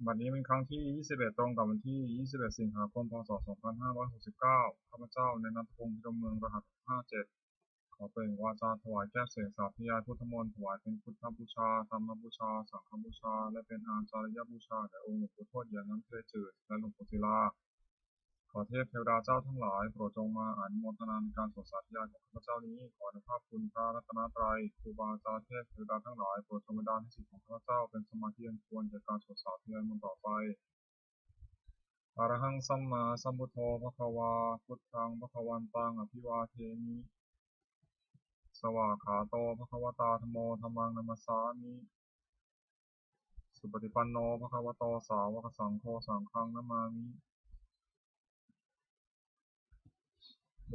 วันนี้เป็นครั้งที่ 21 ตรงกับวันที่ 21 สิงหาคม พ.ศ. 2569 ข้าพเจ้าในนามพงษ์พิรมเมืองรหัส 57 ขอเปล่งวาจาถวายแก้เสียงสาธยายพุทธมนต์ถวายเป็นพุทธบูชาธรรมบูชาสังฆบูชาและเป็นอาจารยบูชาแด่องค์หลวงปู่ทวดเหยียนน้ำทะเลจืดและหลวงปู่ศิลาขอเทพเทวดาเจ้าทั้งหลายโปรดจงมาอนุโมทนาในการสวดสาธยายของข้าพเจ้านี้ขออนุภาพคุณพระรัตนตรัยครูบาอาจารย์เทพเทวดาทั้งหลายโปรดจงบันดาลให้จิตของข้าพเจ้าเป็นสมาธิอันควรแก่การสวดสาธยายมนต์ต่อไปอะระหังสัมมาสัมพุทโธภควาพุทธังภควันตังอภิวาเทมิสวากขาโตภควตาธัมโมธัมมังนัมมัสสามิสุปฏิปันโนภควโตสาวกสังโฆสังฆังนามามิ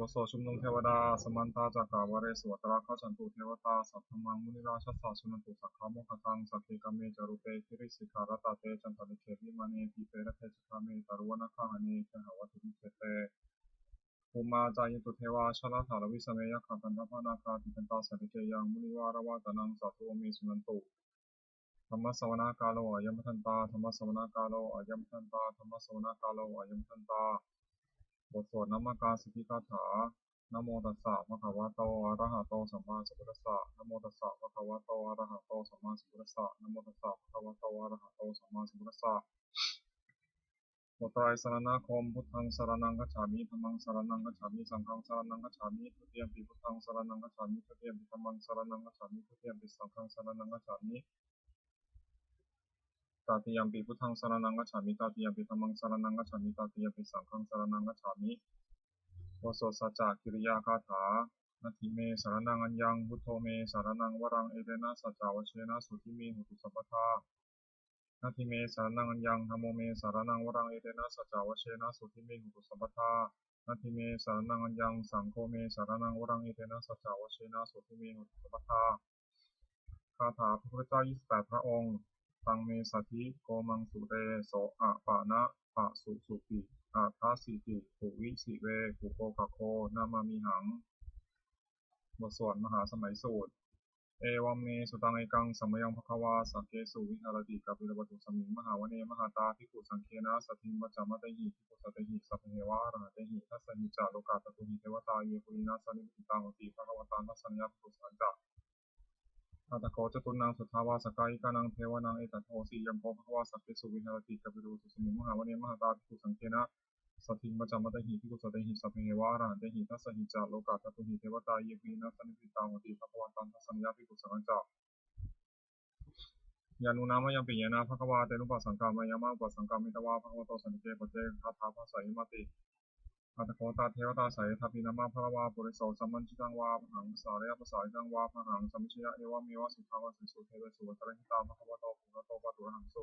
บทสวดชุมนุมเทวดาสมันตาจักขาวเรศวตราคจันตุเทวตาสัพพมังมุนิราชสสะสุนันตุสักขโมคตังสัพเพกเมจารุเปคิริสิกขารตาเตจันตลิเขวิมานีปีเปรเทจคาเมตารวนาคาหเนเขหวัตุนิเขเตภูมาจายิตุเทวาชลถารวิสเมยขันธพนาคาติกันตาสัติเกยังมุนิวารวาตนังสัตวเมสุนันตุธรรมสวนากาโลอายัมทันตาธรรมสวนากาโลอายัมทันตาธรรมสวนากาโลอายัมทันตาบทสวดนามกาสิกขิคาถานะโมตัสสะภะคะวะโตอะระหะโตสัมมาสัมพุทธัสสะนะโมตัสสะภะคะวะโตอะระหะโตสัมมาสัมพุทธัสสะนะโมตัสสะภะคะวะโตอะระหะโตสัมมาสัมพุทธัสสะบทไตรสรณคมพุทธังสรณังคัจฉามิธัมมังสรณังคัจฉามิสังฆังสรณังคัจฉามิทุติยมปิพุทธังสรณังคัจฉามิทุติยมปิธัมมังสรณังคัจฉามิทุติยมปิสังฆังสรณังคัจฉามิตาติยมปิพุทธังสรณังคัจฉามิตาติยมปิธัมมังสรณังคัจฉามิตาติยมปิสังฆังสรณังคัจฉามิบทสวดสัจจกิริยาคาถานาทิเมสรณังอัญญังพุทโธเมสรณังวรังเอเดนะสัจจาวเชนะสุทิเมหุตุสัพพทานาทิเมสรณังอัญญังธัมโมเมสรณังวรังเอเดนะสัจจาวเชนะสุทิเมหุตุสัพพทานาทิเมสรณังอัญญังสังโฆเมสรณังวรังเอเดนะสัจจาวเชนะสุทิเมหุตุสัพพทาคาถาพระพุทธเจ้า28 พระองค์ตังเมสัทธิโกมังสุเตโสอะปะนะปะสุสุติอาทาสิติปุวิสิเวปุโกกะโคนามามิหังบทสวดมหาสมัยสูตรเอวัมเมสุตังเอกังสัมมยังภควาสักเกสุวิหารติกัปปิลวัตุสมิงมหาวเนมหาตาภิกขุสังเคนะสัทธิมัจจามะเตหิภิกขุสัตหิสัพเพวะอรหะเตหิทัสสหิจาโลกาตตุหิเทวตาเยปุรินาสนิปิตังติภควตานัสสัญญาภิกขุสันจะอัตโกจตุนังสุทธาวาสกายิกานังเทวนังเอตัโทสียัมโพภควาสักเกสุวิหารติกัปปิลวัตุสมิงมหาวเนมหาตาภิกขุสังเคนะสัทธิมัจจามะเตหิภิกขุสัตหิสัพเพวะอรหะเตหิทัสสหิจาโลกาตตุหิเทวตาเยปุรินาสนิปิตังติภควตานัสสัญญาภิกขุสันจะยานุนามยังปิยนาภควาเตนุปัสสังกามายามาอุปัสสังกามิตวาภควโตสันติเกปเจคาถาภาษาอิมาติอัตโคตาเทวตาสายทัพพินามาภควาปุริโสสัมมันจิตังวาหังภาษาเรียภาษาจังวาหังสัมมิชยะเอวะเมวะสุทธาวะสิสุเทวสุวัตระหิตาภควโตภุระโตปะตุระหังสุ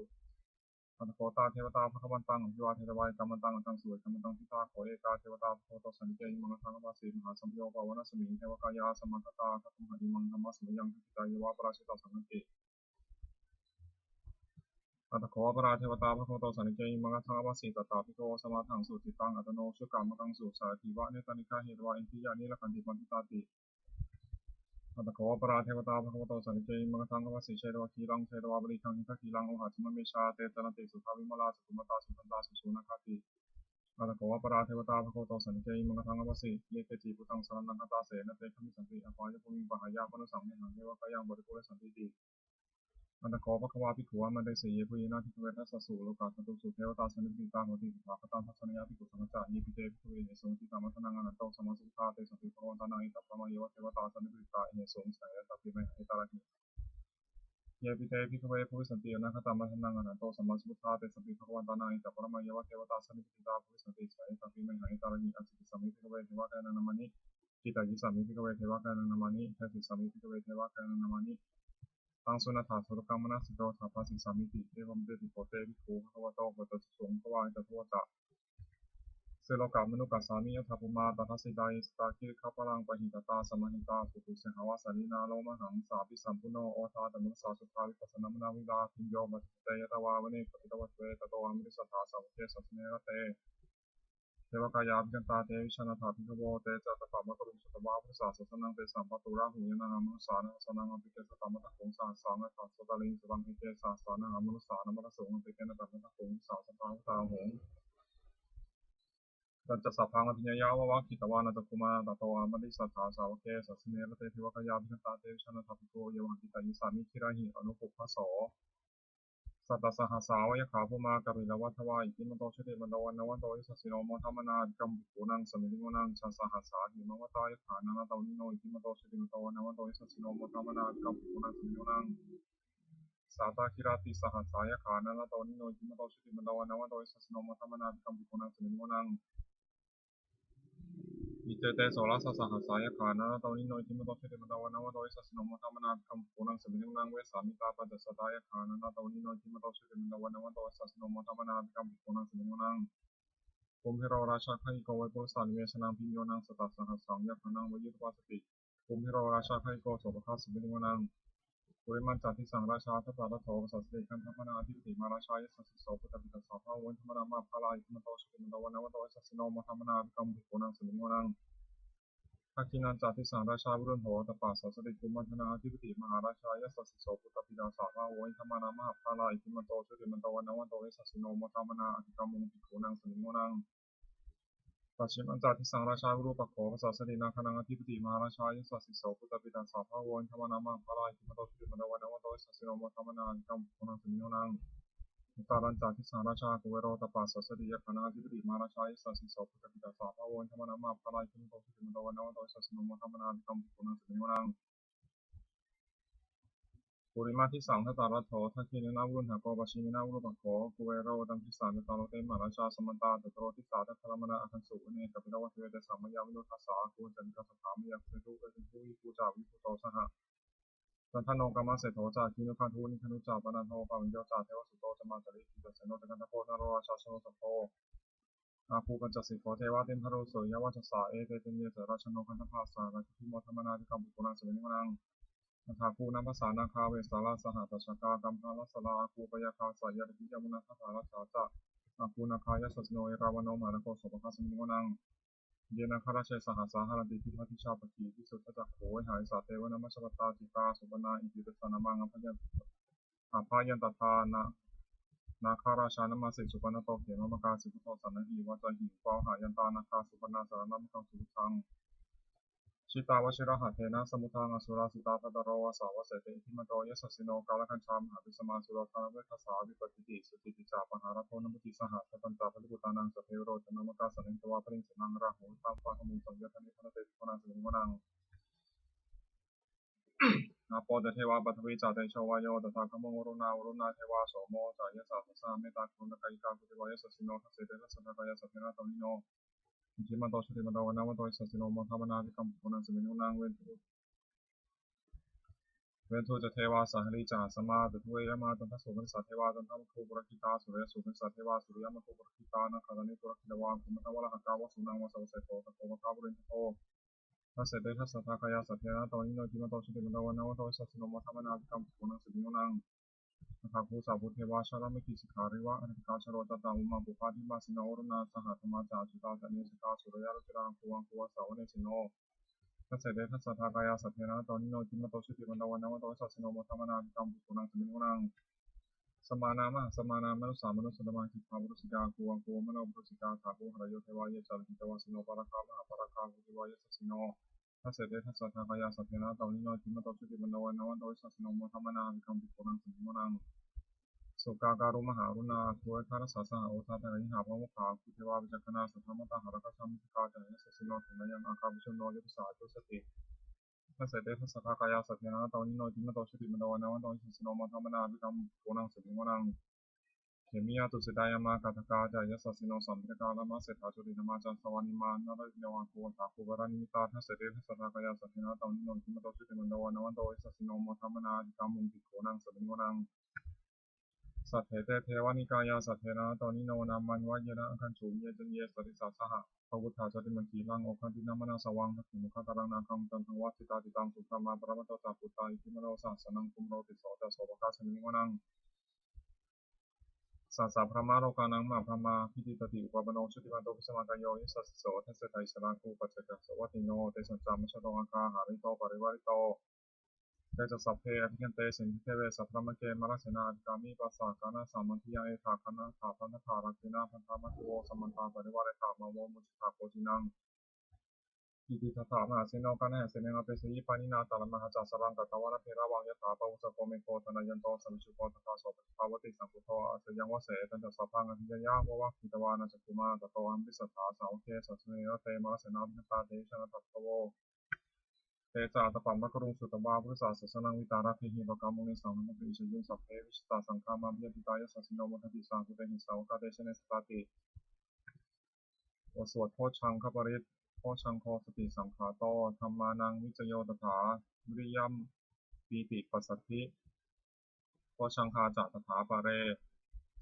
อัตโคตาเทวตาภควันตังอภิวาเทวายกรรมตังตังสุกรรมตังพิตาโขเอกาเทวตาภควโตสันติเกยิมังคังวาสีมหาสัมโยปาวนาสมิงเทวกายาสมังคตาคัตมหอิมังธรรมะสมยังทิตายาวะปราชิตาสังฆติอัตโขปราเทวตาภควโตสันนิเกยิมังคังวสีตตาภิกขวสมาทังสุติตังอัตโนชุกรรมกังสุสารทิวะเนตานิกาเหตวะอินทิยานิละคันติปันติตาติอัตโขปราเทวตาภควโตสันนิเกยิมังคังวสีเชตวะคีรังเชตวะบริคังหิทคีรังโอหัจิมเมชาเตตนะติสุทาวิมลาสุขุมตาสุขันตาสุสุนัคติอัตโขปราเทวตาภควโตสันนิเกยิมังคังวสีเยเกจิปุตังสรนังคตาเสนเตขมิสันติอภายภูมิปหายาปนุสังเมหังเทวกายังบริโภคสันติติอันตะขอภควาภิกขุมันเดสีเยปุยนาภิกขเวทัสสุโลกาสตุสุเทวตาสนิปิตาโหติสุภาคตาทัศนยาภิกขุสังฆะเยปิเตภิกขเวเหสงติตามัทนังอนันโตสมัสสุขาเตสัพพิภวันตานังอิตัปปะมะเยวะเทวตาสนิปิตาเหสงสัยตัพพิเมหิตาระหิเยปิเตภิกขเวภูวิสันติอนาคตามัทนังอนันโตสมัสสุขาเตสัพพิภวันตานังอิตัปปะมะเยวะเทวตาสนิปิตาภูวิสันติสัยตัพพิเมหิตาระหิอสิกิสัมมิภิกขเวเทวะกายนานามานิกิตายิสัมมิภิกขเวเทวะกายนานามานิเทติสัมมิภิกขเวเทวะกายนานามานิตังสุนัตถาสุรกรรมนัสสิโตถาภาสิสามิติเอวัมเดติโปเตวิภูภควโตปะตะสงภวายตะทัวตะเสโลกามนุกัสสามิยถาภุมาตถาสิดายิสตาคิริขปะลังปะหิตตาสมหิตาสุตุเสหาวาสานินาโลมหังสาปิสัมปุโนโอทาตมุสาสุทาวิปัสสนามนาวิลาพิญโยมัตเตยตวาวเนปติตวัตเวตโตอามิริสัทธาสัพเพสัสเนระเตเทวกายาภิกันตาเตวิชนาถาภิกขโวเตจัตตปะมะกรุงสุตวาพุทธาสสนังเตสัมปตุราหุยนังอมนุสานังสนังอภิเกสตามะตะคงสาสานะทัสสตะลิงสตังอิเกสาสานังอมนุสานามะตะสงอภิเกนะตัมมะตะคง ตันจะสัพพังอภิญญาวะวะคิตวานัตคุมาตโตอามติสัทธาสาวเกสัสเนรเตทิวกยาภิตาเตชนะทัพพิโกเยวังกิตายิสามิคิราหิอนุปุพพโสสัตตสหัสสาวยขาภูมากริลวัฏวาอิติมโตชติมันโตวันนวันโตอิสัสสิโนโมทัมนากัมปุนังสมิลิโมนังชัสสหัสสาหิมวตายขานันตานิโนอิติมโตชติมันโตวันนวันโตอิสัสสิโนโมทัมนากัมปุนังสมิลิโมนังสาตาคิราติสหัสสายขานันตานิโนอิติมโตชติมันโตวันนวันโตอิสัสสิโนโมทัมนากัมปุนังสมิลิโมนังอิเตเตโสรัสสหัสสายขานันตานิโนอิติมโตชติมันโตวันนวันโตอิสัสสิโนโมทัมนากัมปุนังสมิลิโมนังเวสามิตาปัจจสตายขานันตานิโนอิติมโตชติมันโตวันนวันโตอิสัสสิโนโมทัมนากัมปุนังสมิลิโมนังภูมิโรราชาไคโกวิปุสสานิเวชนังพิโยนังสตัสสหัสสังยขานังวยุตวาสติภูมิโรราชาไคโกโสภคัสสมิลิโมนังปุริมันจัตติสังราชาทัพพะโถสัสสิคันธพนาธิปติมาราชายสัสสิโสปุตตปิตัสสะภาวันธรรมนามาภาลายธรรมโตสุติมันโตวันนวันโตสัสสิโนมธรรมนาภิกรรมภิกขุนังสมิลิโมนังทักขินันจัตติสังราชาบุรุษโหตปัสสัสสิกุมันธนาธิปติมหาราชายสัสสิโสปุตตปิตัสสะภาวันธรรมนามาภาลายธรรมโตสุติมันโตวันนวันโตสัสสิโนมธรรมนาภิกรรมภิกขุนังสมิลิโมนังปัจฉิมัญจติสังราชาวิรูปโขภาษาสตินาคนังอธิปติมหาราชายสัสสิโสปุตตปิตัสสะภาวันธรรมนามาภาลายธรรมโตสุติมันโตวันนวันโตสัสสิโนมธรรมนาภิกรรมภิกขุนังสมิลิโมนังตารันจัติสังราชากุเวโรตปัสสัสติยคณะอธิปติมหาราชายสัสสิโสปุตตปิตัสสะภาวันธรรมนามาภาลายธรรมโตสุติมันโตวันนวันโตสัสสิโนมธรรมนาภิกรรมภิกขุนังสมิลิโมนังปุริมาทิสังทตารัตโถทักขิเนนาวุนหะโกปชิมินาวุรุปโขกุเวโรตัมทิสานิตาโลเตมหาราชาสมันตาตโตทิสาทัพพะมนาอคันสุเนกัปิโนวัตเวเตสัมมยาวิโนทัสสาคูจันทสถามยาคุตุเอติภูวิภูจาวิภูโตสหะสันทโนกรรมเสโถจาคินุคันทูนิคนุจาปนันโทปาวิญโยจาเทวสุโตจมาจริกิจเสโนตกันทโพนโรราชาชโนสัพโพอาภูปัญจสิกขเทวะเตมทโรโสยวัชสาเอเตเตเยเสราชโนคันทภาสาราชทิโมธรรมนาธิกรรมปุกุณาสมินิมนังอัฏฐาคูนัมภาษานาคาเวสาราสหตัชกากัมภาลสลาอาคูปยาคาสายาติยมุนาคาราชาจะอาคูนาคายสัสโนเอราวโนมานะโกสปะคัสมินิมนังเยนาคาราเชสหัสสาหารันติทิพัทิชาปกีทิสุทธจักโขยหายสาเทวนามัชปตาจิตาสุปนาอิติตสานามังอภัยันอาภายันตทานะนาคาราชานามาสิสุปนโตเขมมกาสิพุทโธสันนหีวาจาหิปาหายันตานาคาสุปนาสารนัมกังสุทังชิตาวชิระหัตเทนะสมุทังอสุราสิตาตตโรวาสาวเสติทิมโตยสัสสิโนกาลคัญชามหาวิสมาสุรธาเวทัสสาวิปติติสุติติจาปหารโทนมุติสหัสตันตาปฏิปุตานังสเทวโรจนมกาสันนิตวาปริงสนังราหูตามปะหมุสังยธนิพนเตติพนังสมิงวนังนาโปเทวาปัทวิจาเตชวายโยตถาคมงวรุณาวรุณาเทวาโสโมจายสัสสะเมตตาคุณกายกาคุติวายสัสสิโนทัสเสเตทัสสะกายสัพเพนะตมิโนอิทิมันโตชุติมันโตวันนวันโตสัสสิโนมธรรมนาภิกรรมปุนังสมิงวนังเวนทูจะเทวาสหริจาสมาตุเวยมาตันทสุเป็นสัตเทวาตันทมคูปรคิตาสุริยสุเป็นสัตเทวาสุริยมคูปรคิตานาคารานิปรคิตวาคุมตวะละหกาวสุนังวสาวเสโตตะโกวะคาบุรินโตทัสเสเตทัสสะทากายาสัทเทนะตอนิโนจิมโตชุติมันโตวันนวันโตสัสสิโนมธรรมนาภิกรรมปุนังสมิงวนังนาคาภูสาบุเทวาชาลามิกิสิการิวะอนิกาชโรตตาอุมาปุปาทิมาสิโนรุณาสหัตมาจาจุตาจันเนสกาสุริยาลุจรังคูวังคูวะสาวเนสิโนทัสเสเตทัสสะทากายาสัทเทนะตอนิโนจิมโตชุติมันโตวันนวันโตสัสสิโนมธรรมนาภิกรรมปุนังสมิงวนังสมานามะสมานามนุสามนุสธรรมาทิพาบุรุสิกาคูวังคูมโนบุรุสิกาถาคูหรโยเทวายะจาริตวาสิโนปาราคามหาปาราคาภูติวายะสัสสิโนทัสเสเตทัสสะทากายาสัทเทนะตอนิโนจิมโตชุติมันโตวันนวันโตสัสสิโนมธรรมนาภิกรรมปุนังสมิงวนังสุกาการุมหารุณาทุเวคารสัสสะโอทาเทระหิหาพมุขาภูเทวาวิจักขณาสัทธมตาหารกัสสามิกาจายะสัสสิโนถุนยังอาคาบุชโนยะสาตุสติทัสเสเตทัสสะทากายาสัทเทนะตอนิโนจิมโตชุติมันโตวันนวันโตสัสสิโนมธรรมนาภิกรรมปุนังสมิงวนังเขมิยาตุสิดายามากัตกาจายะสัสสิโนสัมภิกาลามาเสถาจุติธรรมาจันสวานิมานารยวังคูตาคูวรานิมิตาทัสเสเตทัสสะทากายาสัทเทนะตอนิโนจิมโตชุติมันโตวันนวันโตสัสสิโนมธรรมนาภิกรรมภิกขุนังสมิงวนังสัทเถเตเทวานิกายาสัทเถนะตอนิโนนามันวะเยนะอังคันฉุมเยจันเยสติสัสสหะพระพุทธาจติมังคีลังโอคันตินามนาสวังทักขิมุขตารังนาคัมตันทังวัสิตาติตังสุขมาปรมัตตจาปุตตาอิทิมโนสัสสนังคุมโรติโสตโสภคาสมิงวนังสัสสะพระมาโลกานังมาพระมาพิติตติอุปปโนชุติมันโตปิสมากายโยยิสัสโสทัสเสตัยสราคูปัจจกสวัติโนเตสัจจามชโตอาคาหาริโตปริวาริโต เตจะสัพเพอภิกันเตสินทิเทเวสัพพมะเกมะระเสนาภิกามิปัสสะกานะสามัญทิยาเอถาคณะถาพันธถารักขินาพันธามัตโวสมันตาปริวาเรถามโมมุจิตาโกจินังอิติทัตถามหาเสนกันแห่เสนงเปสิปานินาตาลมหาจัสรังกัตตวะเพระวังยถาปะอุสโกเมโกตนายันโตสัมชุโกตถาโสปภาวติสัมพุทโธอาสยังวเสตันจะสัพพังอภิญญาวะวัคคิตวานาจักุมาตโตอัมปิสัทธาสาวเกสัสเนระเตมะเสนาภิตาเตชนะตัตโวเตจาตปัมมะกรุงสุตบาพุทธศาสสนังวิตาราภิหิปกามุนิสังมะปิชยุสัพเพวิชิตาสังฆามาภิยติตายสัสสิโนมุทติสังคุเตหิสาวกาเตชเนสตติวสวดโพชังคปริตโพชังโคสติสังขาโตธรรมานังวิจโยตถาวิริยัมปีติปัสสัทธิโพชังคาจตถาปะเร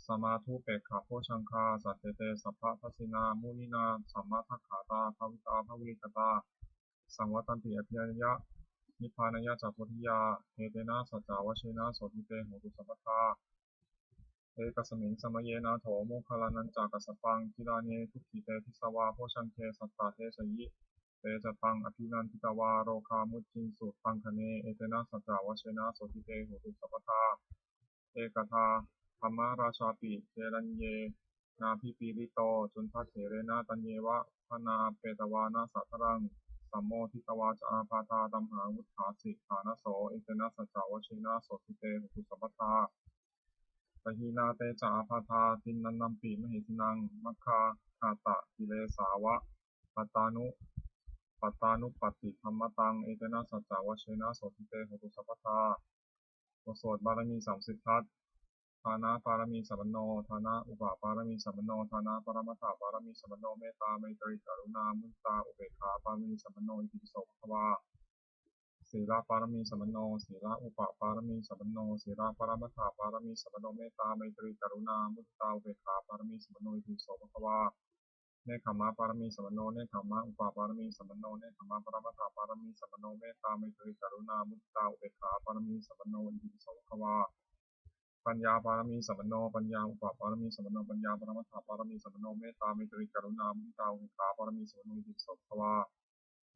สมาธุเปกขาโพชังคาสัตเตเตสัพพะทัสสินามุนินาสัมมาทัคขาตาภาวิตาภวิลิกตาสังวัตันติอภิญญะนิพพานายะจักพุทธิยาเอเตนะสัจจาวเชนะโสติเตโหตุสัพพทาเอกสมิงสมัยเยนะโถโมคคลานันจากัสสปังกิลาเนทุกขิเตทิสวาโพชังเทสัตตาเทสยิเตจตังอภินันทิตวาโรคามุจจิงสุตังคเนเอเตนะสัจจาวเชนะโสติเตโหตุสัพพทาเอกทาธรรมราชาปิเจรัญเยนาพิปีริโตจุนทัเถเรนะตัญเยวะพนาเปตวานาสัทรังสัมโมทิตวาจาปาตาตัมหาวุฒาสิฐานโสเอเตนะสัจจาวเชนะโสติเตโหตุสัพพทาปหีนาเตจาอาภาธาตินนันนัมปีมหิทินังมัคคาหาตะกิเลสาวะปัตตานุปฏิธรรมตังเอเตนะสัจจาวเชนะโสติเตโหตุสัพพทาบทสวดบารมี30ทัศฐานะปารมีสัมปันโนฐานะอุปาปารมีสัมปันโนฐานะปรมัตถปารมีสัมปันโนเมตตาไมตริกรุณามุตตาอุเบกขาปารมีสัมปันโนอิติปิโสภควาศีลปารมีสัมปันโนศีลอุปปารมีสัมปันโนศีลปรมัตถปารมีสัมปันโนเมตตาไมตริกรุณามุตตาอุเบกขาปารมีสัมปันโนอิติปิโสภควาเนคขมะปารมีสัมปันโนเนคขมะอุปปารมีสัมปันโนเนคขมะปรมัตถปารมีสัมปันโนเมตตาไมตริกรุณามุตตาอุเบกขาปารมีสัมปันโนอิติปิโสภควาปัญญาปารมีสัมปันโนปัญญาอุปปารมีสัมปันโนปัญญาปรมัตถปารมีสัมปันโนเมตตาไมตริกรุณามุตตาอุเบกขาปารมีสัมปันโนอิติปิโสภควา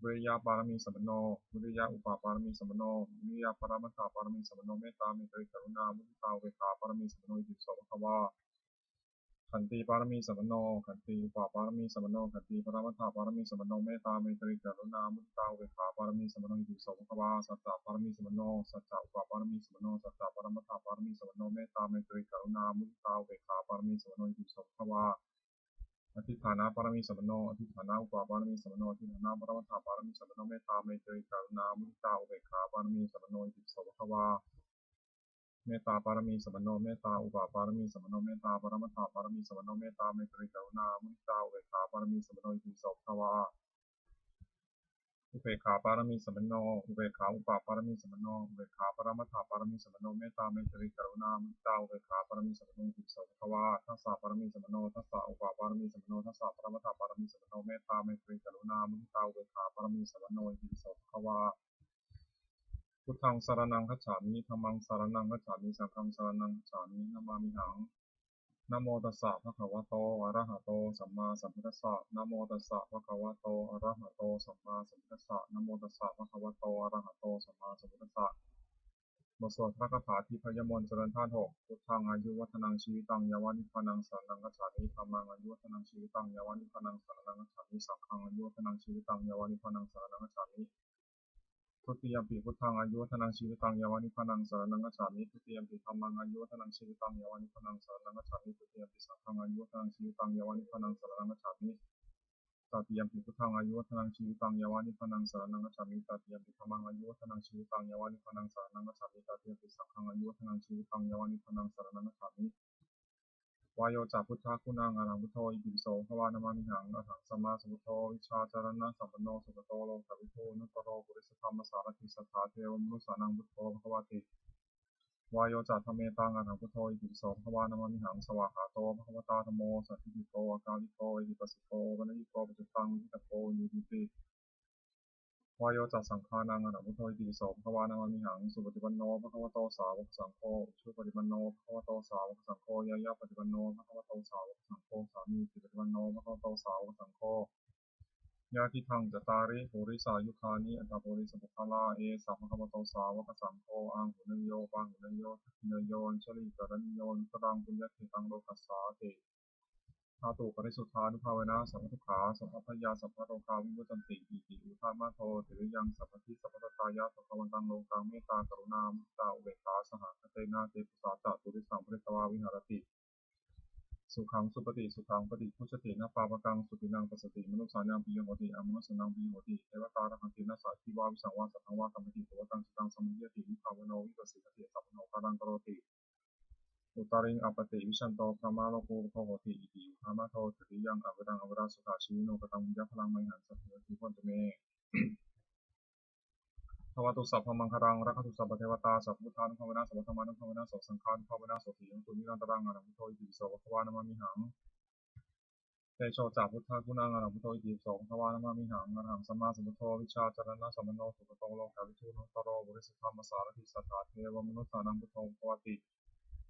วิริยะปารมีสัมปันโนวิริยะอุปปารมีสัมปันโนวิริยะปรมัตถปารมีสัมปันโนเมตตาไมตริกรุณามุตตาอุเบกขาปารมีสัมปันโนอิติปิโสภควาขันติปารมีสัมปันโนขันติอุปปารมีสัมปันโนขันติปรมัตถปารมีสัมปันโนเมตตาไมตริกรุณามุตตาอุเบกขาปารมีสัมปันโนอิติปิโสภควาสัจจะปารมีสัมปันโนสัจจะอุปปารมีสัมปันโนสัจจะปรมัตถปารมีสัมปันโนเมตตาไมตริกรุณามุตตาอุเบกขาปารมีสัมปันโนอิติปิโสภควาอธิฐานะปารมีสัมปันโนอธิฐานะอุปปารมีสัมปันโนอธิฐานะปรมัตถปารมีสัมปันโนเมตตาไมตริกรุณามุตตาอุเบกขาปารมีสัมปันโนอิติปิโสภควาเมตตาปารมีสัมปันโนเมตตาอุปปารมีสัมปันโนเมตตาปรมัตถปารมีสัมปันโนเมตตาไมตริกรุณามุตตาอุเบกขาปารมีสัมปันโนอิติปิโสภควาอุเบกขาปารมีสัมปันโนอุเบกขาอุปปารมีสัมปันโนอุเบกขาปรมัตถปารมีสัมปันโนเมตตาไมตริกรุณามุตตาอุเบกขาปารมีสัมปันโนอิติปิโสภควาทัสสะปารมีสัมปันโนทัสสะอุปปารมีสัมปันโนทัสสะปรมัตถปารมีสัมปันโนเมตตาไมตริกรุณามุตตาอุเบกขาปารมีสัมปันโนอิติปิโสภควาพุทธังสรณังคัจฉามิธัมมังสรณังคัจฉามิสังฆังสรณังคัจฉามินะมามิหังนะโมตัสสะภะคะวะโตอะระหะโตสัมมาสัมพุทธัสสะนะโมตัสสะภะคะวะโตอะระหะโตสัมมาสัมพุทธัสสะนะโมตัสสะภะคะวะโตอะระหะโตสัมมาสัมพุทธัสสะบทสวดพระคาถาที่พยมนต์เจริญธาตุ6พุทธังอายุวัฒนังชีวิตังยาวานิพพานังสรณังคัจฉามิธัมมังอายุวัฒนังชีวิตังยาวานิพพานังสรณังคัจฉามิสังฆังอายุวัฒนังชีวิตังยาวานิพพานังสรณังคัจฉามิทุติยมปีพุทธังอายุวัฒนังชีวิตังยาวานิพพานังสรณังคัจฉามิทุติยมปีธัมมังอายุวัฒนังชีวิตังยาวานิพพานังสรณังคัจฉามิทุติยมปีสังฆังอายุวัฒนังชีวิตังยาวานิพพานังสรณังคัจฉามิตติยมปีพุทธังอายุวัฒนังชีวิตังยาวานิพพานังสรณังคัจฉามิตติยมปีธัมมังอายุวัฒนังชีวิตังยาวานิพพานังสรณังคัจฉามิตติยมปีสังฆังอายุวัฒนังชีวิตังยาวานิพพานังสรณังคัจฉามิวายโยจักพุทธะคุณังอรหังพุทโธอิติปิโสภวานามามิหังอรหังสัมมาสัมพุทโธวิชาจารณะสัมปันโนสุขโตโลกวิทูนุตโรปุริสธรรมสารติสัทธาเทวมนุสสานังพุทโธภควติวายโยจัตธรรมเมตังอรหังพุทโธอิติปิโสภวานามามิหังสวากขาโตภควตาธโมสัตถิโตอากาลิโกอิติปัสสิโกวันยิโกปัจจตังวิตโกนิพิติวายโยจัตสังฆานังอรหังพุทโธอิติปิโสภวานามามิหังสุปฏิปันโนภควโตสาวกสังโฆชุปฏิปันโนภควโตสาวกสังโฆยายาปฏิปันโนภควโตสาวกสังโฆสามีจิปฏิปันโนภควโตสาวกสังโฆ ยะทิทังจตาริปุริสายุคานิอัตถปุริสบุคคลาเอสัพพะคะวะโตสาวกสังโฆอังหุนยโยปังหุนยโยทักขินยโยอัญชลิกรณิโยนุตรังปุญญเขตังโลกัสสาติธาตุปริสุทธานุภาเวนะสัพพทุกขาสัพพยาสัพพโรคาวิมุตตันติอิติอุทามาโทติริยังสัพพทิสัพพตตายะสัพพวันตังโลกังเมตตากรุณามุตตาอุเบกขาสหคเตนะเตปุสาจะตุริสังปริตวาวิหารติสุขังสุปฏิสุขังปฏิพุชตินะปาปกังสุปินังปัสสติมนุสสานังปิโยโหติอมนุสสนังปิโยโหติเทวตาระหันตินะสัจจิวาวิสังวาสัทธังวากรรมติตัวตังจิตังสมุทยติวิภาวโนวิปัสสิทธิสัพพโนกาลังกโรติอุตริงอปติวิชันโตพระมาโลกุภโหติอิติอุทามาโทติริยังอวรังอวราสุขาชีวิโนกตังมุญญพลังไมหันสัพเพทิพนตุเมภวตุสัพพมังคารังรักขุสัพพเทวตาสัพพุทธานุภาเวนะสัพพธรรมานุภาเวนะสัพสังฆานุภาเวนะสัพพิยังตุนิรันตรังอรหังพุทโธอิติปิโสภควานามามิหังเตโชจาพุทธาคุณังอรหังพุทโธอิติปิโสภควานามามิหังอรหังสัมมาสัมพุทโธวิชาจารณะสัมมโนสุขโตโลกาวิทูนุตโรบริสุทธรรมสารถิสัทธาเทวมนุสสานังพุทโธภวติ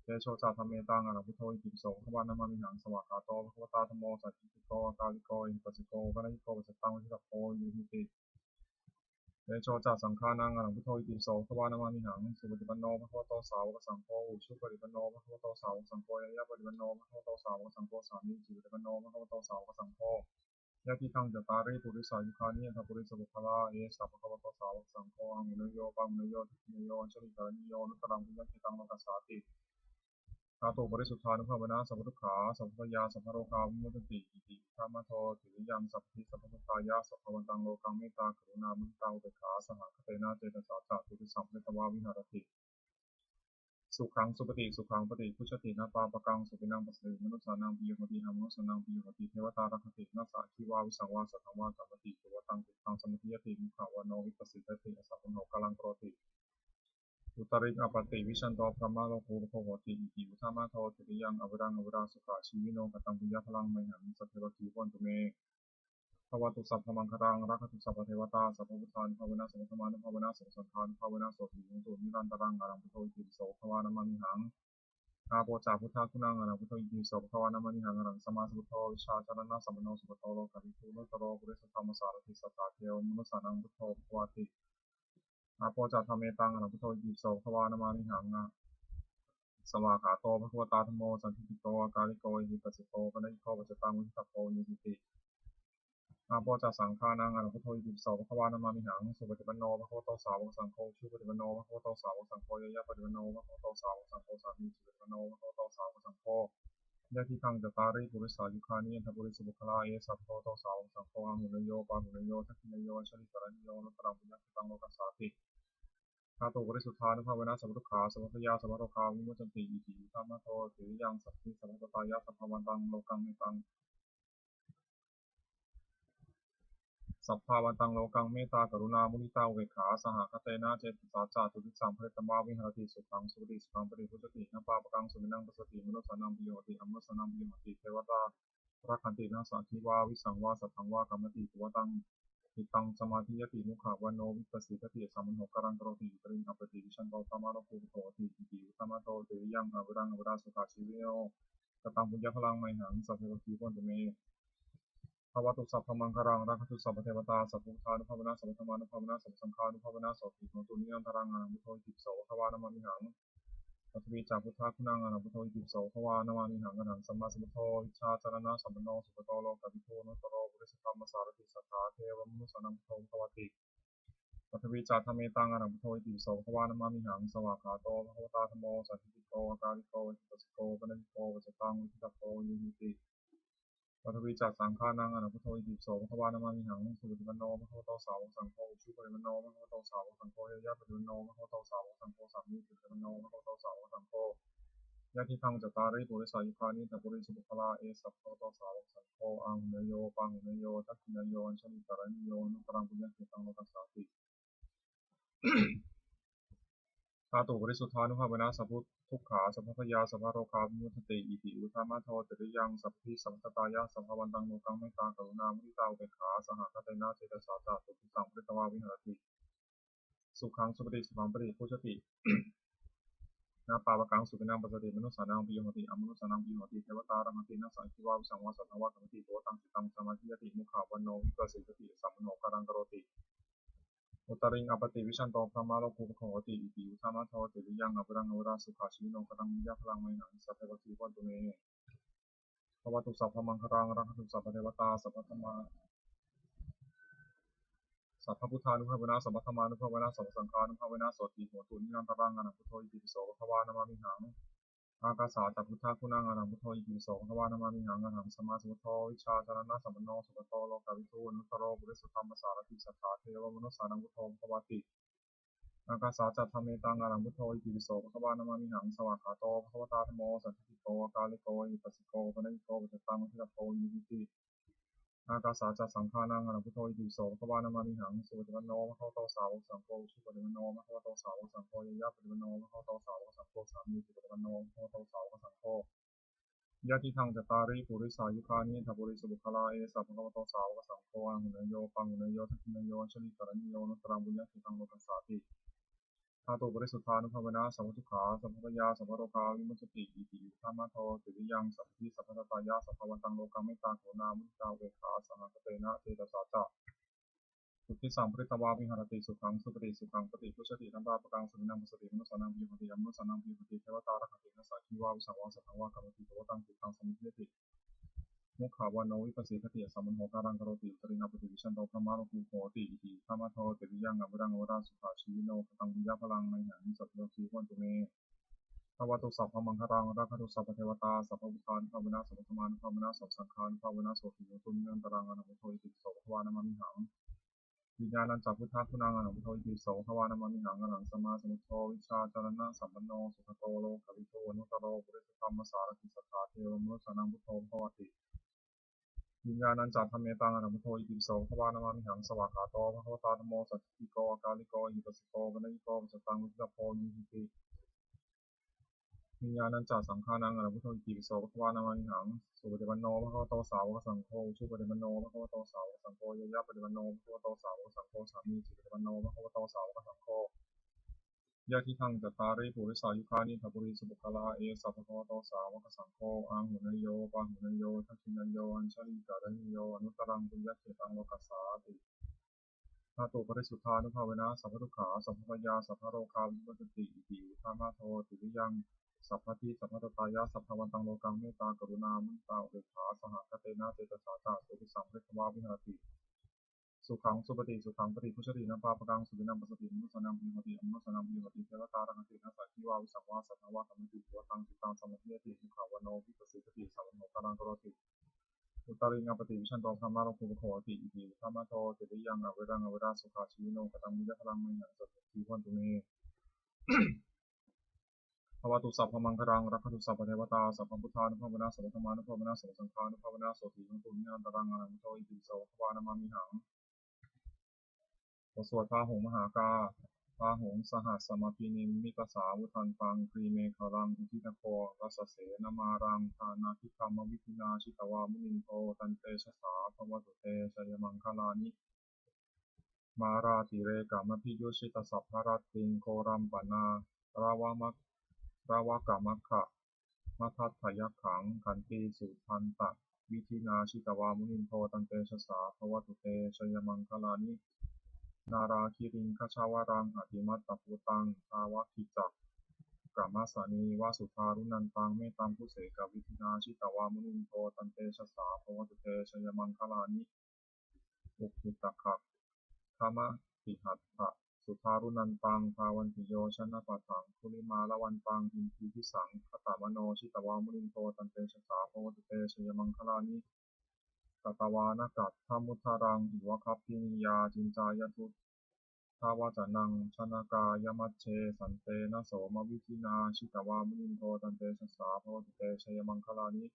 เตโชจาธรรมเมตังอรหังพุทโธอิติปิโสภควานามามิหังสวากขาโตภควตาธัมโมสัจจิโกกาลิโกอิปัสสิโกปะนิโกปัสสตังวิทิตโพยุหิติเตโชจาสังฆานังอรหังพุทโธอิติปิโสภควานามามิหังสุปฏิปันโนภควโตสาวกสังโฆอุชุปฏิปันโนภควโตสาวกสังโฆยะยะปฏิปันโนภควโตสาวกสังโฆสามีจิปฏิปันโนภควโตสาวกสังโฆยะทิทังจตาริปุริสายุคานิอัตถปุริสบุคคลาเอสัพพะคะวะโตสาวกสังโฆอังหุนยโยปังหุนยโยทักขินยโยอัญชลิกรณิโยนุตรังปุญญเขตังโลกัสสาติธาตุปริสุทธานุภาเวนะสัพพทุกขาสัพพยาสัพพโรคาวิมุตติอิติธรรมโทติริยังสัพพิสัพพตายะสัพพวันตังโลกังเมตตากรุณามุตตาอุเบกขาสหคเตนะเจตสาจะตุติสัมฤตวาวิหารติสุขังสุปฏิสุขังปฏิพุชตินะปาปกังสุปินังปัสสิมนุสสานังปิโยโหติอมนุสสานังปิโยโหติเทวตารัคตินะสัจจิวาวิสังวาสัทธังวากรรมติตัวตังติตังสมุทิยติมุขาวโนวิปัสสิทติอสัพพโนกาลังกโรติอุตริงอปติวิชันโตพระมาโลกุภโหติอิติอุทามาโทติริยังอวรังอวราสุขาชีวิโนกตังปุญญพลังไมหังสัพเพโรติพนตุเมภวตุสัพพมังคารังรักขุสัพพเทวตาสัพพพุทธานุภาเวนะสัพพธรรมานุภาเวนะสัพพสังฆานุภาเวนะโสติยังตุนิรันตรังอรังพุทโธอิติปิโสภวานามามิหังอาโปจาพุทธาคุณังอรังพุทโธอิติปิโสภวานามามิหังอรังสัมมาสัมพุทโธวิชาจารณะสัมมโนสุปโตโลกาวิทูนุตโรปุริสธรรมสารถิสัทธาเทวมนุสสานังพุทโธภวติอาโปจาธรรมเมตังอรังพุทโธอิติปิโสภวานามามิหังสวากขาโตภควตาธัมโมสันติโตอากาลิโกอิปัสสิโตปะนิโกปัจจตังวิทัพโพยุติอาโปจัสังฆานังอรหังพุทโธอิติปิโสภควานามามิหังสุปฏิปันโนภควโตสาวกสังโฆชื่อปฏิปันโนภควโตสาวกสังโฆยะยะปฏิปันโนภควโตสาวกสังโฆสามีจิปฏิปันโนภควโตสาวกสังโฆยะทิทังจตาริปุริสายุคานิอันทปุริสบุคลาเอสัพพโตสาวกสังโฆอังหุนโยปาหุนโยทักขินโยชลิกรณิโยนุตรังปุญญคิตังโลกัสสาติธาตุปริสุทธานุภาเวนะสัพพทุกขาสัพพยาสัพพโรคาวิมุตติอิติธรรมโทติยังสัพพิสัพพตายะสัพพวันตังโลกังเมตังสัพพาวันตังโลกังเมตตากรุณามุนิตาอุเบกขาสหคเตนะเจติสาจาตุติสัมภเรตมะวิหารติสุขังสุปฏิสุขังปฏิพุชตินะปาปกังสุมินังปัสสติมนุสสานังปิโยติอมนุสสานังปิโยติเทวตารักขันตินะสัจจิวาวิสังวาสัทธังวากรรมติตัวตังติตังสมาธิยติมุขาวโนวิปัสสิทธิสัมมโนกรังกโรติตริงอปติวิชันโตธรรมะโลกุโตติอิติอุตมะโตติยังอวรังอวราสุขาชีวิโนกตังปุญญพลังไมหังสัพเพโรติพนตุเมภวตุสัพพมังคารังรักขุสัพพเทวตาสัพพุทธานุภาเวนะสัพพธรรมานุภาเวนะสัพพสังฆานุภาเวนะโสติโหตุนิยันตรังอนังพุทโธอิติปิโสภวานามามิหังปัทวีจาพุทธาคุณังอนังพุทโธอิติปิโสภวานามามิหังอนังสัมมาสัมพุทโธวิชาจารณะสัมปันโนสุปโตโลกาภิโธนุตโรปุริสธรรมสารติสัทธาเทวมนุสสานังพุทโธภวติปัทวีจาธรรมเมตังอนังพุทโธอิติปิโสภวานามามิหังสวากขาโตภควตาธัมโมสัจจิโกอากาลิโกอิปัสสิโกปะนิโกปัจจตังวิทิตโพยุหิติปัทวีจักสังฆานังอนันพุทโธอิติปิโสภควานามามิหังสุปฏิปันโนภควโตสาวกสังโฆชุปฏิปันโนภควโตสาวกสังโฆยะยะปฏิปันโนภควโตสาวกสังโฆสามีจิปฏิปันโนภควโตสาวกสังโฆยะทิทังจตาริปุริสายุคานิตปุริสุภคลาเอสัพพโตสาวกสังโฆอังหุนโยปังหุนโยทักขินโยอัญชลิกรณิโยนุตรังปุญญเขตังโลกัสสาติธาตุปริสุทธานุภาเวนะสัพพุทุกขาสัพพยาสัพพโรคาวิมุตติอิติอุทามาโทติริยังสัพพิสัมปตายะสัพพวันตังโลกังเมตตากรุณามุทิตาอุเบกขาสหคเตนะเจตสาจาตุติสังปริตวาวิหารติสุขังสุปฏิสุขังปฏิพุชติ นาปาปะกังสุปินังปัสสติมนุสสานังปิโยติอมนุสสานังปิโยติเทวตารังตินัสสังคิวาวิสังวาสัทธวะกัมติโตตังสิตังสมาธิยติมุขาวันโนวิปัสสิติสัมมโนกรังกโรติอุตริงอปติวิชันโตพระมาโลกุปโขติอิติอุทามาโทติวิยังอภรังอวราสุขาชีโนกรังมิยะพลังไมหังสัพเพปฏิวันตุเมภวตุสัพพมังครังรักขุสัพพเทวตาสัพพธรรมาสัพพพุทธานุภาเวนะสัพพธรรมานุภาเวนะสัพพสังฆานุภาเวนะโสติโหตุนิยันตรังอนันพุทโธอิติปิโสภควานามามิหังอากาสาจัพุทธาคุณังอนันพุทโธอิติปิโสภควานามามิหังอรหังสัมมาสัมพุทโธวิชาจารณะสัมปันโนสุปโตโลกาวิทูนุตโรบุริสุธรรมสารติสัทธาเทวมนุสสานังพุทโธภควาติอากาสาจัตธรรมเมตังอนันพุทโธอิติปิโสภควานามามิหังสวากขาโตภควตาธโมสันติโกอากาลิโกอิปัสสิโกปนิโกปัจจตังมัทิตโพยิติอากาสาจัสังฆานังอนันพุทโธอิติปิโสภควานามามิหังสุปฏิปันโนภควโตสาวกสังโฆสุปฏิปันโนภควโตสาวกสังโฆยะปฏิปันโนภควโตสาวกสังโฆสามีสุปฏิปันโนภควโตสาวกสังโฆยะทิทังจตาริปุริสายุคานิทัพปุริสุบุคลาเอสัพพะโตสาวกสังโฆอังหุเนโยปังหุเนโยทักขิเนโยชลิกรณิโยนุตรังบุญญาทิตังโลกัสสาติธาตุบริสุทธานุภาเวนะสัพพทุกขาสัพพยาสัพพโรคาวิมุตติอิติธรรมะโทติวิยังสัพพิสัพพตายาสัพพวันตังโลกังเมตตาโกนามุตตาเวขาสังฆเตนะเจตสาจะสุขิสัมปริตวาวิหารติสุขังสุปฏิสุขังปฏิพุชติธัมปาปะกังสุวินังมุสติมนุสสานังปิโยติยมนุสสานังปิโยติเทวตารักตินัสสัจจิวาวิสังวาสัทธวะกัมติโตตังติตังสมิทติมุขาวานโนวิปัสสิทติสัมมโนการังกโรติตริณปฏิวิชันโตพระมาโลกุโหติอิติธรรมะโทติวิยังอภรังอวราสุขาชีวิโนกตังวิยะพลังไมหังสัพเพสีวันตุเมภวตุสัพพมังครังรักขุสัพพเทวตาสัพพพุทธานุภาเวนะสัพพธรรมานุภาเวนะสัพพสังฆานุภาเวนะโสติโยตุนิยันตรังอนันพุทโธอิติปิโสภควานามามิหังวิญญาณัญจพุทธาคุณังอนันพุทโธอิติปิโสภควานามามิหังอรหังสัมมาสัมพุทโธวิชาจารณะสัมปันโนสุขโตโลกวิโตอนุตตโรปุริสธรรมสารติสัทธาเทวมนุสสานังพุทโธภวติวิญญาณัญจธรรมเมตังอนันพุทโธอิติปิโสภควานามามิหังสวากขาโตภควตาธโมสัจจิโกอากาลิโกหิปัสสิโกปนิโกปัจจตังมุทิตโพยิติวิญญาณัญจสังฆานังอรหังพุทโธอิติปิโสภควานามามิหังสุปฏิปันโนภควโตสาวกสังโฆชุปฏิปันโนภควโตสาวกสังโฆยะยะปฏิปันโนภควโตสาวกสังโฆสามีจิปฏิปันโนภควโตสาวกสังโฆยะทิทังจตาริปุริสายุคานิทัพปุริสุบุคลาเอสัพพะโตสาวกสังโฆอังหุเนโยปังหุเนโยทักขินโยอัญชลิกานิโยอนุตรังบุญญาเขตังโลกัสสาติธาตุปริสุทธานุภาเวนะสัพพทุกขาสัพพยาสัพพโรคาวิมุตติอิติธรรมะโทติวิยังสัพพทิสัพพตตายะสัพพวันตังโลกังเมตตากรุณามุตตาอุเบกขาสหคเตนะเจตสาจาสุภิสัมฤทธวาวิหารติสุขังสุปฏิสุขังปฏิพุชตินะปาปะกังสุวินังปัสสติมนุสสานังปิโหติอมนุสสานังปิโหติเทวตารังตินัสสัจจิวาวิสังวาสัทธวะกัมติโตตังจิตังสมัทเยติมุขาวโนวิปัสสิติสัมโนการังกโรติอุตริงปฏิวิชันโตธรรมะโลกุปโขติอิติธรรมะโทติวิยังอเวรังอเวราสุขาชีวิโนกตังมิยะพลังไมหังสัพพิวันตุเมภวตุสัพพมังครังรักขุสัพพเทวตาสัพพพุทธานุภาเวนะสัพพธรรมานุภาเวนะสัพพสังฆานุภาเวนะโสติโยตุนิยันตรังอนันโตอิติปิโสภควานามามิหังสวดพาหงมหากาพาหงสหัสสมาพินิมิตสาวุทันตังครีเมฆรังอุทิตโครัสเสนมารังทานาทิธรรมวิธินาชิตวามุนินโตตันเตชะสาภวตุเตชัยมังคลานิมาราติเรกามพิยุชิตสัพพารติงโครัมปนาราวามัคราวากามัคคะมัทัตถยักขังขันติสุทันตะวิธินาชิตวามุนินโตตันเตชะสาภวตุเตชัยมังคลานินาราคิริงคชาวรังอธิมัตตภูตังทาวคิจักกามัสสานีวาสุทารุนันตังเมตัมพุเสกวิธินาชิตวามุนินโตตันเตชะสาภวตุเตชัยมังคลานิอุคิตขะธรรมติหัตถะสุทารุนันตังภาวันติโยชนะปัฏฐังคุลิมาละวันตังอินทิพิสังคตามโนชิตวามุนินโตตันเตชะสาภวตุเตชัยมังคลานิกัตวานกัตถมุทารังอิวะคัพพินิยาจินจายทุทาวาจานังชนากายมัชเชสันเตนะโสมวิธินาชิตวามุนินโตตันเตชะสาภวตุเตชัยมังคลานิ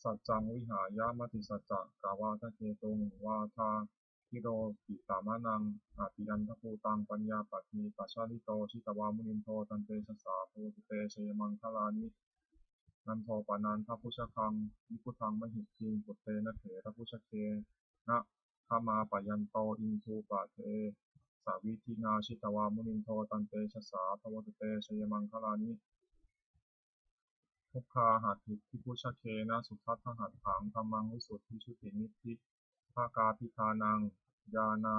สัจจังวิหายามติสัจจะกาวาทะเกตุงวาทาทิโรปิตามานังอาติยันทภูตังปัญญาปัตติปัชชาลิโตชิตวามุนินโตตันเตชะสาภวตุเตชัยมังคลานินันโทปานันทพุชคังวิพุทังมหิทธิปุตเตนะเถระพุชเคนะขามาปยันโตอินทูปะเท สาวิทินาชิตวามุนินโทตันเตชะสาภวตุเตชยมังคลานิทุกขาหัตถิทิพุชเคนะสุทัตถหัตถังธรรมังวิสุทธิชุตินิพพิภากาพิธานังญาณา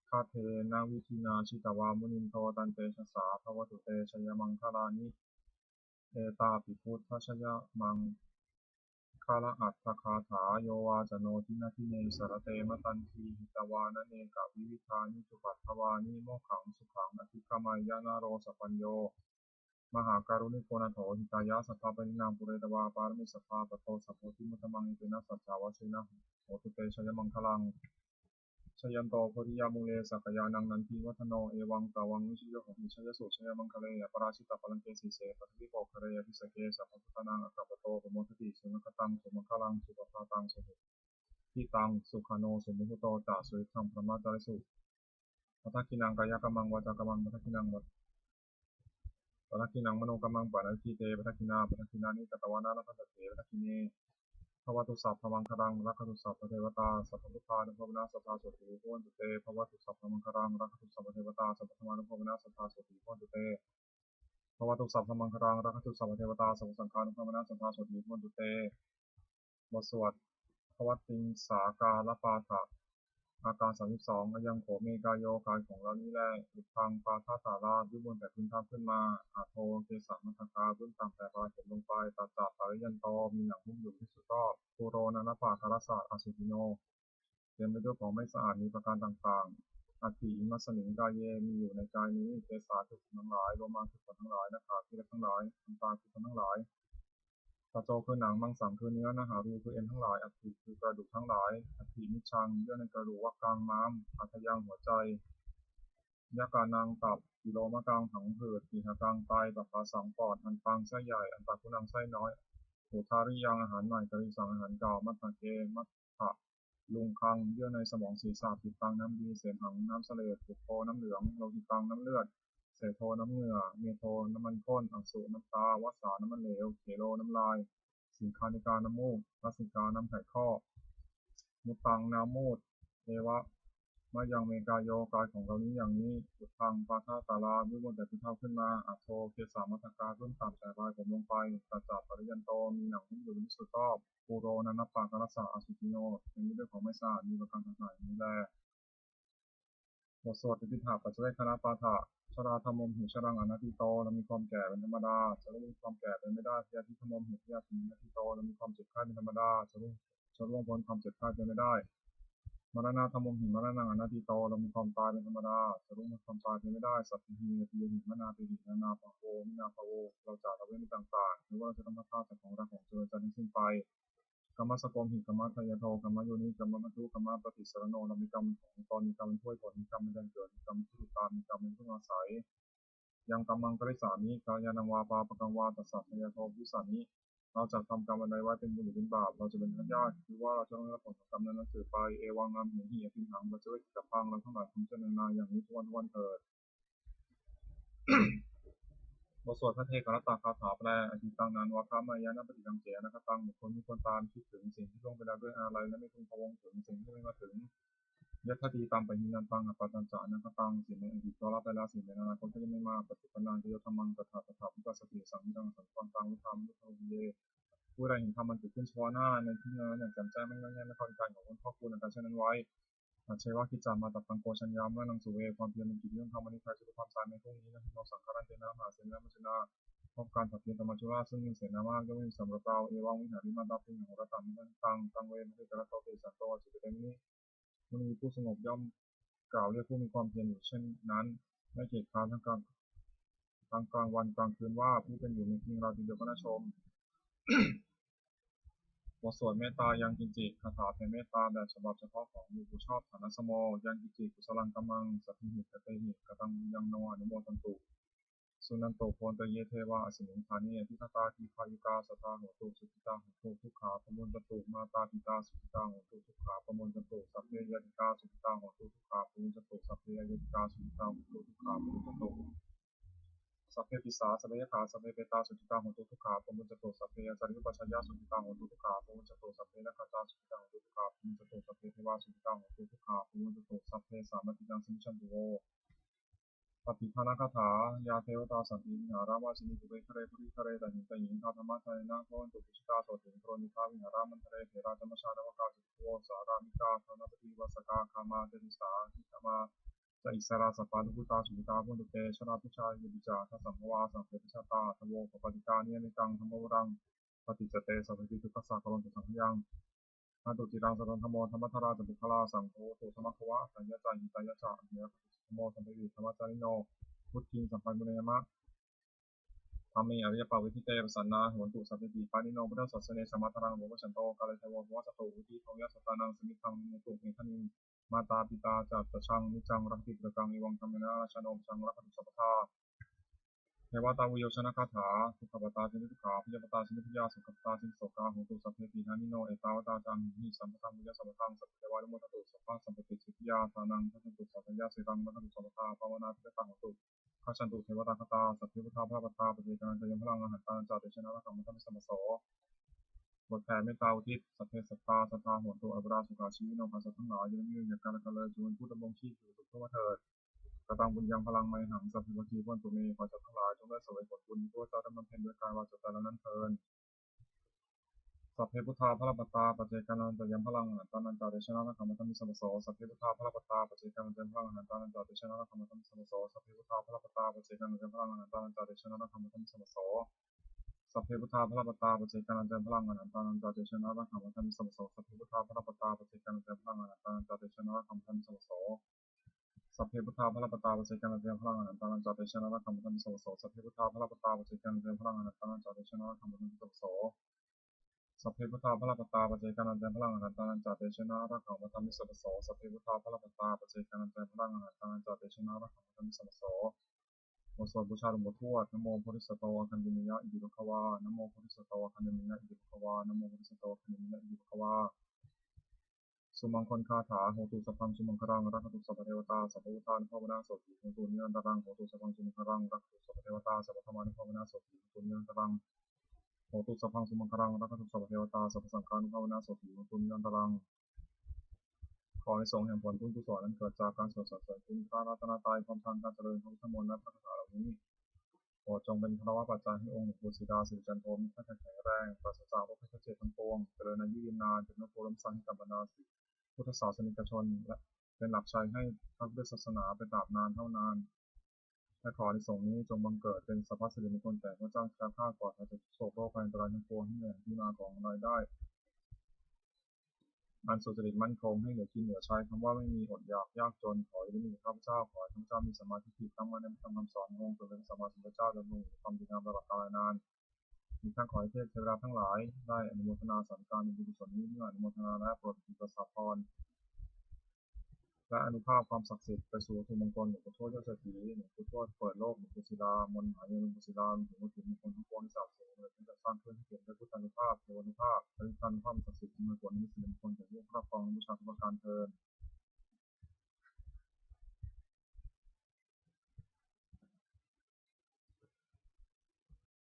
คาเทนะวิทินาชิตวามุนินโทตันเตชะสาภวตุเตชยมังคลานิเอตาปิพุทธชยมังคาละอัตถคาถาโยวาจโนทินาทิเนสรเตมตันทีหิตวานเนกะวิวิธานิจุปัตถวานิโมขังสุขังอธิกมัยยานาโรสปัญโยมหาการุณิโกนาโถหิตายะสัพพะปรินามปุเรตวาปารมิสัพพะปะโตสัพโพธิมุตตมังอิเตนะสัจจาวชินะโหตุเตชยมังคลังชยันโตโพธิยามุเลสักยานังนันทิวัฒโนเอวังตาวังวิชิโยหิชยสุชยมังคเลปราชิตาพลังเกสีเสปทิโกคเรยพิสเกสัพพพุทธนังอัคคปโตปโมทติสุนคตังสุมังคลังสุปปาตังสุหิทิตังสุขโนสุมุหุโตตาสุริทังพระมาจาริสุปัทกินังกายกรรมังวาจากรรมังปัทกินังมโนกรรมังปานาทิเตปัทกินานิกตวานาลภัสเถปัทกิเนภวตุสัพพมังคลังรักขุสัพพเทวตาสัพพพุทธานุภวนาสัทธาโสติโหตุเตภวตุสัพพมังคลังรักขุสัพพเทวตาสัพพธรรมานุภวนาสัทธาโสติโหตุเตภวตุสัพพมังคลังรักขุสัพพเทวตาสัพพสังฆานุภวนาสัทธาโสติโหตุเตบทสวดภวติงสากาลปาฐะอาการ32ยังโขเมกายโยกายของเรานี้แหละอุพังปาทาสาราวิบุญแต่พื้นท่าขึ้นมาอาโทเกสะมัทกาพื้นต่ำแต่ปลายผมลงไปตัดจากปริยันโตมีหนังหุ้มอยู่ที่สุดรอบปูโรนันปาคารสะอสุติโนเต็มไปด้วยของไม่สะอาดมีประการต่างๆอัตถิมัสนิงกายเยมีอยู่ในกายนี้เกสาทุกทั้งหลายโลมาทุกทั้งหลายนาคาที่เล็กทั้งหลายอันตาทุกทั้งหลายตาโจคือหนังมังสังคือเนื้อนาหารูคือเอ็นทั้งหลายอัฐิคือกระดูกทั้งหลายอัฐิมิชังเยื่อในกระดูกวักกลางม้ามอัฐยังหัวใจยากานังตับกิโลมะกังผังผืดปีหกังไตตับปะสังปอดอันตังไส้ใหญ่อันตาคุนังไส้น้อยหูทาริยังอาหารใหม่กะริสังอาหารเก่ามัทธะเกมัทธะลุงคังเยื่อในสมองศีรษะปิดตังน้ำดีเสมหังน้ำเสลดปุโพน้ำเหลืองโลหิตังน้ำเลือดเสโทน้ำเหงื่อเมโทน้ำมันข้นอักษุน้ำตาวสาน้ำมันเหลวเขโลน้ำลายสิงคานิกาน้ำมูกรัสิกาน้ำไข่ข้อมุตังน้ำมูดเทวะมายังเมกายโยกายของเรานี้อย่างนี้อุทังปาทาตาลาวิบุญแต่พิเท่าขึ้นมาอัโทเกสามัทกาขึ้นต่ำแต่ปลายผมลงไปตัดจากปริยันโตมีหนังหุ้มอยู่ที่สุดรอบปูโรนันปากรัสสะอสุติโนเป็นนี้ด้วยของไม่สะอาดมีประการต่างๆนี้แลบทสวดอิติหะปัจเจกคณะปาฐะชราธรรมมหิชรังอนัตติโตเรามีความแก่เป็นธรรมดาจะรู้ความแก่เป็นไม่ได้พยาธิธรรมมหิพยาธิอนัตติโตเรามีความเจ็บไข้เป็นธรรมดาจะร่วงพ้นความเจ็บไข้เป็นไม่ได้มรณะธรรมมหิมรณะอนัตติโตเรามีความตายเป็นธรรมดาจะร่วงพ้นความตายเป็นไม่ได้สัพพิหิเตียหิมนาติหินานาภโวมินาภโวเราจากเราเว้นต่างๆหรือว่าเราจะต้องพัดพลาดจากของรักของเจอจะทิ้งสิ้นไปกรรมสกมหิกรรมทายโทกรรมโยนิกรรมมัทุกรรมปฏิสรโนเรามีกรรมของตนมีกรรมเป็นถ้วยผลมีกรรมเป็นแดนเกิดมีกรรมเป็นที่ตามมีกรรมเป็นผู้อาศัยยังกรรมังกริสามิกายานังวาปาปะกังวาตัสสะทายโทวิสามิเราจะทำกรรมอะไรไว้เป็นบุญหรือเป็นบาปเราจะเป็นทายาทคือว่าเราจะต้องรับผลของกรรมนั้นสืบไปเอวังงามหิหิพินหังเราจะไว้กับพังเราทั้งหลายทำเช่นนั้นอย่างนี้ทุกวันเถิดบทสวดพระเทกรัตตาคาถาแปลอธิตังนันวะคามายานะปฏิกังเจนะคตังบุคคลมีคนตามคิดถึงสิ่งที่ล่วงไปแล้วด้วยอะไรและไม่พึงพะวงถึงสิ่งที่ไม่มาถึงยถติตามไปหินันตังอปตัญจานะคตังสิ่งในอดีตก็รับไปแล้วสิ่งในอนาคตก็ยังไม่มาปฏิปนังจะยธรรมังตถาพุทธสติสังฆังสังฆังตังวิธรรมวิธรรมเยผู้ใดเห็นธรรมมันเกิดขึ้นเฉพาะหน้าในที่นั้นอย่างแจ่มแจ้งไม่งอแงไม่คอนการของคนพ่อคุณในการเช่นนั้นไว้อาเชวะคิจามาตัดตังโกชัญญาเมื่อนังสุเวความเพียรเป็นกิจที่ต้องทำวันนี้ใครจะรู้ความสายในพรุ่งนี้นะเราสังฆารันเตนะมหาเสนามัชนาพบการถักเพียรธรรมจุฬาซึ่งมีเสนามากก็ไม่มีสำหรับเราเอวังวิหาริมาตาปิงของรัตตังตังเวไม่ได้กระโตเตสันโตจิตเตมิมันมีผู้สงบย่อมกล่าวเรียกผู้มีความเพียรอยู่เช่นนั้นไม่เกียจคร้านทั้งกลางวันกลางคืนว่าผู้เป็นอยู่มีเพียงเราจึงเดียวก็น่าชมบทสวดเมตตายังกินจิคาถาแผ่เมตตาแบบฉบับเฉพาะของผู้ชอบฐานะสโมยังกินจิกุศลังกัมมังสัพพิหิกเตหิกตังยังโนอนุโมทันตุสุนันโตโพนตเยเทวาอสิมิงคานีทิคตาทีพายุกาสตาโหตุสุขิตาโหตุทุกขาปมุนตตุมาตาปิตาสุขิตาโหตุทุกขาปมุนตตุสัพเพยติกาสุขิตาโหตุทุกขาปมุนตตุสัพเพยติกาสุขิตาโหตุทุกขาปมุนตตุ สัพเพปิสาสัพเพยถาสัพเพเปตาสุจิตาโหตุทุกขาปุญจโตสัพเพยจาริปัชญาสุจิตาโหตุทุกขาปุญจโตสัพเพนักขตาสุจิตาโหตุทุกขาปุญจโตสัพเพเทวาสุจิตาโหตุทุกขาปุญจโตสัพเพสามัติยังสมิชันตุโวปฏิภาณคาถายาเทวตาสันติวิหาราวาชินีตุเวคะเรปุริคะเรตหิตหิงทาธรรมะไทยนาโกนตุปิชิตาโสติโครนิคาวิหารามันทะเรเถราธรรมชาติวกาสุโวสารามิกาธนปฏิวัสกาคามาเจนิสาทิตมาจะอิสราสปาลุกุตาสุตาพุทธเตชนะพุชายวิจาทัสสัมภวาสังเกติชาตาทโวปปติกานิยมิกังธรรมวรังปฏิจเตสัพพิทุกัสสะกรณตุสังยังอันตุจิรังสรันธรรมธรรมธราจบุคลาสังโฆตุสมัคควะสัญญาจาหิตายะจาเนียปฏิสัมโมสัมภิวิธรรมจาริโนพุทธิงสัมปันมุเนยมะธรรมีอริยปาวิธิเตปสันนาโหนตุสัพพิปานิโนพุทธสัสสเนสมัทรังโมวชันโตกาลเทวะวัสโตอุทิทวยสัตตานังสมิทังเนตุเมฆนิงมาตาปิตาจัตตชังนิจังรักติประกังอิวังธรรมนาชโนมชังรักตุสัพพะเทวตาวิโยชนะคาถาสุขปตาสินิทุขาพิยปตาสินิพิยาสุขปตาสินิโสกาโหตุสัพเพปีธานิโนเอตาวตาจังนิสัมปทังวิยสัมปทังสัพเพวานุโมทตุสัพพะสัมปติสิทธิยาสานังทัตตุสัพพยาสิรังมัทตุสัพพะภาวนาทิฏฐังโหตุข้าชันตุเทวตาคตาสัพเพพุทธาภาปตาปฏิการจะยมพลังอาหารตาจาเตชนะรักขมัทมิสัมปโสบทแผ่เมตตาอุทิศสัพเพสัตตาสัทธาโหตุอัปราสุขาชีวิโนภาสัตทั้งหลายยืนยืนอย่างการละกันเลยจูนผู้ดำรงชีพอยู่ทุกทั่วเถิดกระตังบุญยังพลังไม่หังสัพพิวทีพ้นตุเมขอจับทั้งหลายจงได้สวยผลบุญตัวเจ้าดำเนินเพ็ญด้วยการวาจาและนั้นเทินสัพเพพุทธาพระปัตตาปัจเจกานันจะยังพลังหันตานันจาเดชนะนักขมัตมิสัมปโสสัพเพพุทธาพระปัตตาปัจเจกานันจะยังพลังหันตานันจาเดชนะนักขมัตมิสัมปโสสัพเพพุทธาพระปัตตาปัจเจกานันจะยังพลังหันตานันจาเดชนะนักขมัตมิสัมปโสสัพเพพุทธาพระปัตตาปัจเจกานันจะยังพลังหันตานันจาเดชนะนักขมัตมิสัมปโสสัพเพพุทธาพระปัตตาปัจเจกานันจะยังพลังหันตานันจาเดชนะนักขมัตมิสัมปโสสัพเพพุทธาพระปตาปัจเจกันเตรียมพลังอนันตานันจาเตชนะรักขมัตันโสโสสัพเพพุทธาพระปตาปัจเจกันเตรียมพลังอนันตานันจาเตชนะรักขมัตันโสโสสัพเพพุทธาพระปตาปัจเจกันเตรียมพลังอนันตานันจาเตชนะรักขมัตันโสโสสัพเพพุทธาพระปตาปัจเจกันเตรียมพลังอนันตานันจาเตชนะรักขมัตันโสโสบทสวดบูชาหลวงปู่ทวดนะโมพุทธิสตวะคันติมิยะอิติภควานะโมพุทธิสตวะคันติมิยะอิติภควานะโมพุทธิสตวะคันติมิยะอิติภควาสุมังคลคาถาโหตุสัพพังสุมังครังรักขุสัพพเทวตาสัพพุทธานุภาวนาโสติโหตุนิรันตรังโหตุสัพพังสุมังครังรักขุสัพพเทวตาสัพพธรรมานุภาวนาโสติโหตุนิรันตรังโหตุสัพพังสุมังครังรักขุสัพพเทวตาสัพพสังฆานุภาวนาโสติโหตุนิรันตรังขอให้ทรงแห่งผลบุญกุศลนั้นเกิดจากการสวดสรรเสริญคุณพระรัตนตรัยพร้อมทางการเจริญพระพุทธมนต์และพระคาถาเหล่านี้โปรดจงเป็นพระวปัจจัยให้องค์หลวงปู่ศิลาสิริจันโทมีพระแข็งแรงปราศจากโรคภัยไข้เจ็บทั้งปวงเจริญอายุยืนนานเป็นพระโพลมสังให้กับบรรดาศิษย์พุทธศาสนิกชนและเป็นหลักชัยให้พระพุทธศาสนาเป็นตราบนานเท่านานและขอในสงฆ์นี้จงบังเกิดเป็นสัพพสิริมงคลแก่พระเจ้าแคล้วคลาดปลอดภัยจากโศกโรคภัยอันตรายทั้งปวงให้เหนื่อยที่มาของรายได้อันสุจริตมั่นคงให้เหลือกินเหลือใช้คำว่าไม่มีอดอยากยากจนขอให้ได้มีข้าพเจ้าขอให้ข้าพเจ้ามีสมาธิที่ตั้งมั่นในคำสอนขององค์สมเด็จพระสัมมาสัมพุทธเจ้าดำรงความดีงามตลอดกาลนานมีทั้งขอให้เทพเทวดาทั้งหลายได้อนุโมทนาสังการในบุญกุศลนี้เมื่ออนุโมทนาและโปรดติประสาทพรและอนุภาพความศักดิ์สิทธิ์ไปสู่วัตถุมงคลหลวงปู่ทวดยอดเศรษฐีหลวงปู่ทวดเปิดโลกหลวงปู่ศิลามนหายหลวงปู่ศิลาถึงวัตถุมงคลทั้งปวงที่สาบสูงเลยที่จะสร้างขึ้นให้เกิดด้วยพุทธานุภาพเทวานุภาพและพุทธานุภาพศักดิ์สิทธิ์มีผลในสิ่งมงคลแก่ผู้ครอบครองบูชาทุกประการเทอญ